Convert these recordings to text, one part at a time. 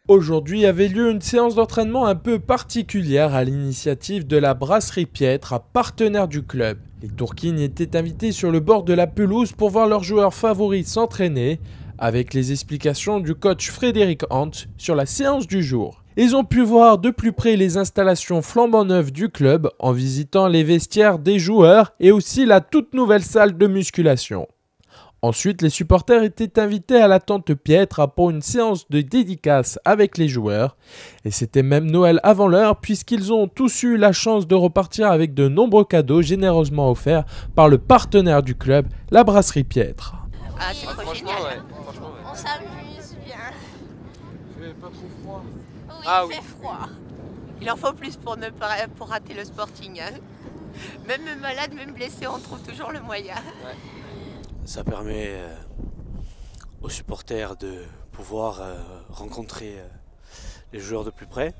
Aujourd'hui avait lieu une séance d'entraînement un peu particulière à l'initiative de la Brasserie Piètre, partenaire du club. Les Tourquignes étaient invités sur le bord de la pelouse pour voir leurs joueurs favoris s'entraîner, avec les explications du coach Frédéric Hant sur la séance du jour. Ils ont pu voir de plus près les installations flambant neuves du club en visitant les vestiaires des joueurs et aussi la toute nouvelle salle de musculation. Ensuite, les supporters étaient invités à la tente Piètre pour une séance de dédicace avec les joueurs. Et c'était même Noël avant l'heure puisqu'ils ont tous eu la chance de repartir avec de nombreux cadeaux généreusement offerts par le partenaire du club, la Brasserie Piètre. Ah, c'est trop génial. Ouais. On s'amuse bien. Il fait pas trop froid. Oui, il fait froid. Il en faut plus pour rater le Sporting. Hein. Même malade, même blessé, on trouve toujours le moyen. Ouais. Ça permet aux supporters de pouvoir rencontrer les joueurs de plus près.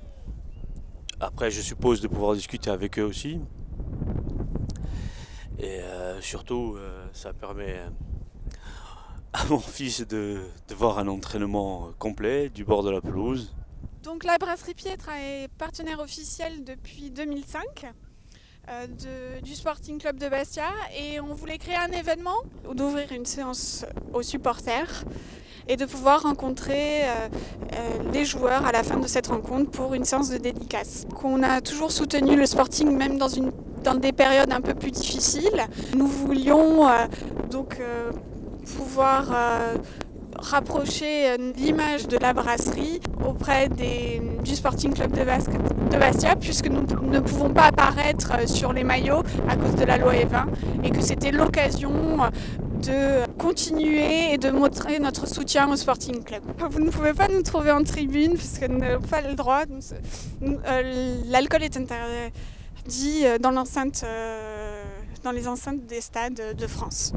Après, je suppose de pouvoir discuter avec eux aussi. Et surtout, ça permet à mon fils de voir un entraînement complet du bord de la pelouse. Donc la Brasserie Piètre est partenaire officiel depuis 2005. Du Sporting Club de Bastia et on voulait créer un événement, d'ouvrir une séance aux supporters et de pouvoir rencontrer les joueurs à la fin de cette rencontre pour une séance de dédicace. On a toujours soutenu le Sporting même dans des périodes un peu plus difficiles. Nous voulions pouvoir rapprocher l'image de la brasserie auprès du Sporting Club de Bastia puisque nous ne pouvons pas apparaître sur les maillots à cause de la loi E20 et que c'était l'occasion de continuer et de montrer notre soutien au Sporting Club. Vous ne pouvez pas nous trouver en tribune puisque nous n'avons pas le droit. L'alcool est interdit dans les enceintes des stades de France.